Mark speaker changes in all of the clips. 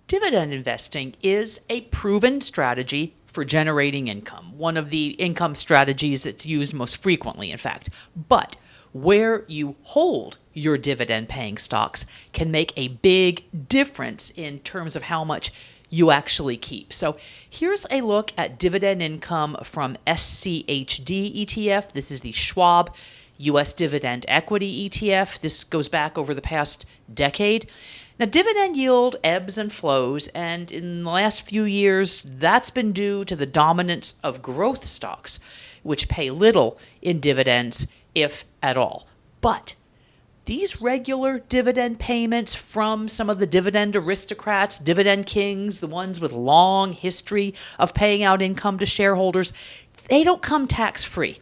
Speaker 1: Dividend investing is a proven strategy for generating income, one of the income strategies that's used most frequently, in fact. But where you hold your dividend-paying stocks can make a big difference in terms of how much you actually keep. So here's a look at dividend income from SCHD ETF. This is the Schwab U.S. Dividend Equity ETF. This goes back over the past decade. Now, dividend yield ebbs and flows, and in the last few years, that's been due to the dominance of growth stocks, which pay little in dividends, if at all. But these regular dividend payments from some of the dividend aristocrats, dividend kings, the ones with long history of paying out income to shareholders, they don't come tax-free.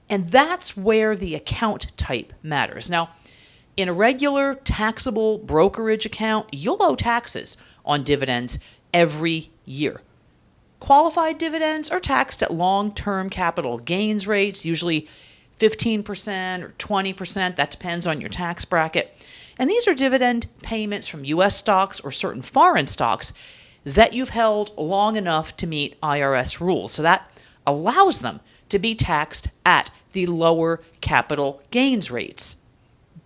Speaker 1: And that's where the account type matters. Now, in a regular taxable brokerage account, you'll owe taxes on dividends every year. Qualified dividends are taxed at long-term capital gains rates, usually 15% or 20%. That depends on your tax bracket. And these are dividend payments from U.S. stocks or certain foreign stocks that you've held long enough to meet IRS rules. So that allows them to be taxed at the lower capital gains rates.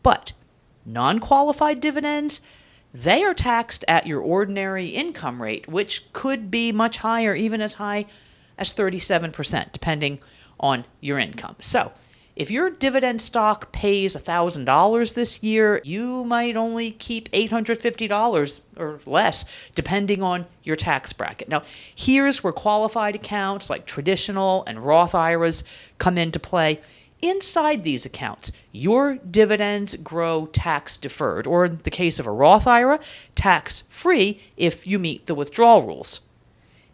Speaker 1: But non-qualified dividends, they are taxed at your ordinary income rate, which could be much higher, even as high as 37%, depending on your income. So if your dividend stock pays $1,000 this year, you might only keep $850 or less, depending on your tax bracket. Now, here's where qualified accounts like traditional and Roth IRAs come into play. Inside these accounts, your dividends grow tax-deferred, or in the case of a Roth IRA, tax-free if you meet the withdrawal rules.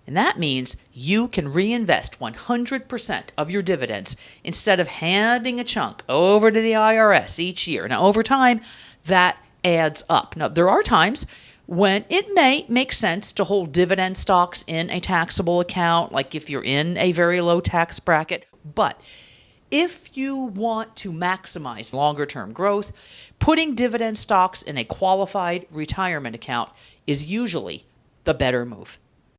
Speaker 1: And that means you can reinvest 100% of your dividends instead of handing a chunk over to the IRS each year. Now, over time, that adds up. Now, there are times when it may make sense to hold dividend stocks in a taxable account, like if you're in a very low tax bracket. But if you want to maximize longer-term growth, putting dividend stocks in a qualified retirement account is usually the better move.